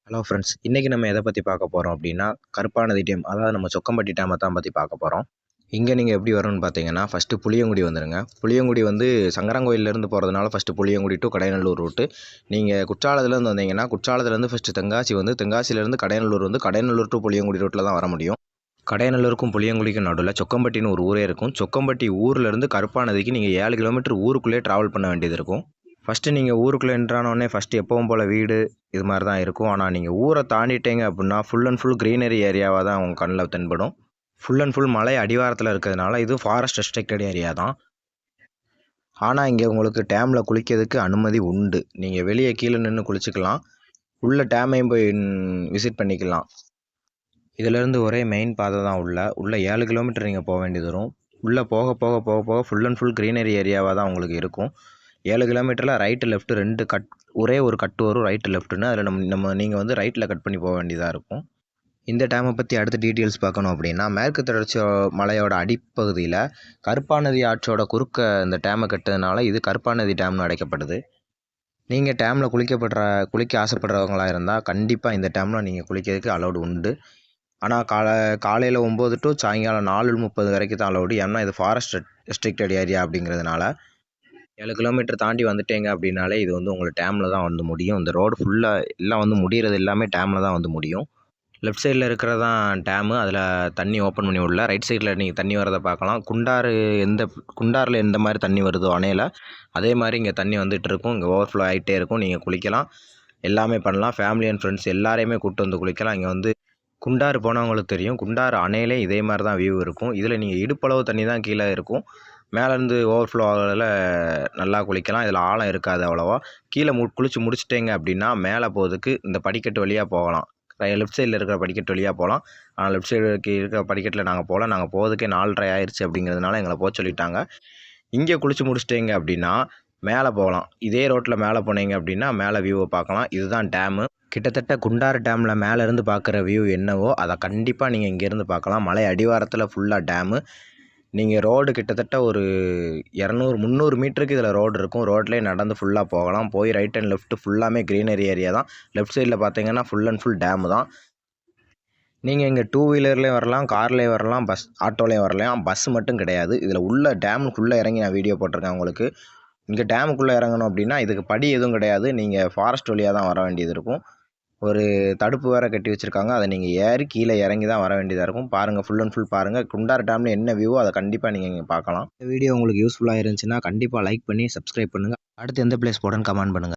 Hello friends, இன்றைக்கி நம்ம எதை பற்றி பார்க்க போகிறோம் அப்படின்னா, கருப்பாநதி டேம், அதாவது நம்ம சொக்கம்பட்டி டேமை தான் பற்றி பார்க்க போகிறோம். இங்கே நீங்கள் எப்படி வரணும்னு பார்த்தீங்கன்னா, ஃபஸ்ட்டு புளியங்குடி வந்துடுங்க. புளியங்குடி வந்து சங்கரங்கோயிலேருந்து போகிறதுனால first Puliyangudi to Kadayanallur route. நீங்கள் குற்றாலத்துலேருந்து வந்தீங்கன்னா, குற்றாலத்துலேருந்து ஃபஸ்ட்டு தென்காசி வந்து, தென்காசியிலேருந்து கடையநல்லூர் வந்து, கடையநல்லூர் டு புளியங்குடி ரூட்டில் தான் வர முடியும். கடையநல்லூருக்கும் புளியங்குடிக்கும் நடுவில் சொக்கம்பட்டின்னு ஒரு ஊரே இருக்கும். சொக்கம்பட்டி ஊர்லேருந்து கருப்பாநதிக்கு நீங்கள் 7 கிலோமீட்டர் ஊருக்குள்ளேயே ட்ராவல் பண்ண வேண்டியது இருக்கும். ஃபஸ்ட்டு நீங்கள் ஊருக்குள்ளே என்ட்ரானோடனே ஃபஸ்ட்டு எப்பவும் போல் வீடு இது மாதிரி தான் இருக்கும். ஆனால் நீங்கள் ஊரை தாண்டிட்டீங்க அப்படின்னா ஃபுல் அண்ட் ஃபுல் க்ரீனரி ஏரியாவாக தான் உங்கள் கண்ணில் தென்படும். ஃபுல் அண்ட் ஃபுல் மலை அடிவாரத்தில் இருக்கிறதுனால இது ஃபாரஸ்ட் ரெஸ்ட்ரிக்டட் ஏரியா தான். ஆனால் இங்கே உங்களுக்கு டேமில் குளிக்கிறதுக்கு அனுமதி உண்டு. நீங்கள் வெளியே கீழே நின்று குளிச்சுக்கலாம், உள்ள டேமையும் போய் விசிட் பண்ணிக்கலாம். இதிலேருந்து ஒரே மெயின் பாதை தான் உள்ள 7 கிலோமீட்டர் நீங்கள் போக வேண்டியது வரும். உள்ளே போக போக போக போக ஃபுல் அண்ட் ஃபுல் க்ரீனரி ஏரியாவாக தான் உங்களுக்கு இருக்கும். 7 கிலோமீட்டரில் ரைட்டு லெஃப்ட்டு 2 கட், ஒரே ஒரு கட்டு வரும் ரைட்டு லெஃப்ட்டுன்னு. அதில் நீங்கள் வந்து ரைட்டில் கட் பண்ணி போக வேண்டியதாக இருக்கும். இந்த டேமை பற்றி அடுத்த டீட்டெயில்ஸ் பார்க்கணும் அப்படின்னா, மேற்கு தொடர்ச்சி மலையோட அடிப்பகுதியில் கருப்பாநதி ஆற்றோட குறுக்க இந்த டேமை கட்டுறதுனால இது கருப்பாநதி டேம்னு அழைக்கப்படுது. நீங்கள் டேமில் குளிக்க ஆசைப்படுறவங்களாக இருந்தால் கண்டிப்பாக இந்த டேமில் நீங்கள் குளிக்கிறதுக்கு அலௌடு உண்டு. ஆனால் காலையில் 9 டு சாயங்காலம் 4:30 வரைக்கும் தான் அலௌடு. ஏன்னா இது ஃபாரஸ்ட் ரெஸ்ட்ரிக்டட் ஏரியா அப்படிங்கிறதுனால. 7 கிலோமீட்டர் தாண்டி வந்துட்டீங்க அப்படின்னாலே இது வந்து உங்களுக்கு டேமில் தான் வந்து முடியும். இந்த ரோடு ஃபுல்லாக எல்லாம் வந்து முடிகிறது எல்லாமே டேமில் தான் வந்து முடியும். லெஃப்ட் சைடில் இருக்கிறது தான் டேமு. அதில் தண்ணி ஓப்பன் பண்ணி விடல. ரைட் சைடில் நீங்கள் தண்ணி வரதை பார்க்கலாம். குண்டாரில் எந்த மாதிரி தண்ணி வருதோ அணையில், அதே மாதிரி இங்கே தண்ணி வந்துகிட்டு இருக்கும். இங்கே ஓவர்ஃப்ளோ ஆகிட்டே இருக்கும். நீங்கள் குளிக்கலாம், எல்லாமே பண்ணலாம். ஃபேமிலி அண்ட் ஃப்ரெண்ட்ஸ் எல்லாரையுமே கூப்பிட்டு வந்து குளிக்கலாம். இங்கே வந்து குண்டாறு போனவங்களுக்கு தெரியும், குண்டாறு அணையிலே இதே மாதிரி தான் வியூ இருக்கும். இதில் நீங்கள் இடுப்பளவு தண்ணி தான் கீழே இருக்கும். மேலேருந்து ஓவர்ஃப்ளோ ஆகிறதுல நல்லா குளிக்கலாம். இதில் ஆழம் இருக்காது அவ்வளோவா. கீழே குளித்து முடிச்சிட்டிங்க அப்படின்னா மேலே போகிறதுக்கு இந்த படிக்கட்டு வழியாக போகலாம். லெஃப்ட் சைடில் இருக்கிற படிக்கட்டு வழியாக போகலாம். ஆனால் லெஃப்ட் சைடு இருக்கிற படிக்கட்டில் நாங்கள் போகல. நாங்கள் போகிறதுக்கே 4:30 ஆயிடுச்சு அப்படிங்கிறதுனால எங்களை போக சொல்லிட்டாங்க. இங்கே குளித்து முடிச்சிட்டிங்க அப்படின்னா மேலே போகலாம். இதே ரோட்டில் மேலே போனீங்க அப்படின்னா மேலே வியூவை பார்க்கலாம். இதுதான் டேமு. கிட்டத்தட்ட குண்டாறு டேமில் மேலேருந்து பார்க்குற வியூ என்னவோ அதை கண்டிப்பாக நீங்கள் இங்கேருந்து பார்க்கலாம். மலை அடிவாரத்தில் ஃபுல்லாக டேமு. நீங்கள் ரோடு கிட்டத்தட்ட ஒரு 200-300 மீட்டருக்கு இதில் ரோடு இருக்கும். ரோட்லேயே நடந்து ஃபுல்லாக போகலாம். போய் ரைட் அண்ட் லெஃப்ட்டு ஃபுல்லாமே க்ரீனரி ஏரியா தான். லெஃப்ட் சைடில் பார்த்தீங்கன்னா ஃபுல் அண்ட் ஃபுல் டேமு தான். நீங்கள் இங்கே 2 வீலர்லேயும் வரலாம், கார்லேயும் வரலாம், ஆட்டோலேயும் வரலாம். பஸ் மட்டும் கிடையாது. இதில் உள்ள டேமுக்குள்ளே இறங்கி நான் வீடியோ போட்டிருக்கேன் உங்களுக்கு. இங்கே டேமுக்குள்ளே இறங்கணும் அப்படின்னா இதுக்கு படி எதுவும் கிடையாது. நீங்கள் ஃபாரஸ்ட் வழியாக தான் வர வேண்டியது இருக்கும். ஒரு தடுப்பு வேறு கட்டி வச்சுருக்காங்க. அதை நீங்கள் ஏறி கீழே இறங்கி தான் வர வேண்டியதாக இருக்கும். பாருங்கள், ஃபுல் அண்ட் ஃபுல் பாருங்கள். குண்டாறு டேமில் என்ன வியூவோ அதை கண்டிப்பாக நீங்கள் இங்கே பார்க்கலாம். இந்த வீடியோ உங்களுக்கு யூஸ்ஃபுல்லாக இருந்துச்சுன்னா கண்டிப்பாக லைக் பண்ணி சப்ஸ்கிரைப் பண்ணுங்கள். அடுத்து எந்த பிளேஸ் போடணும்னு கமெண்ட் பண்ணுங்கள்.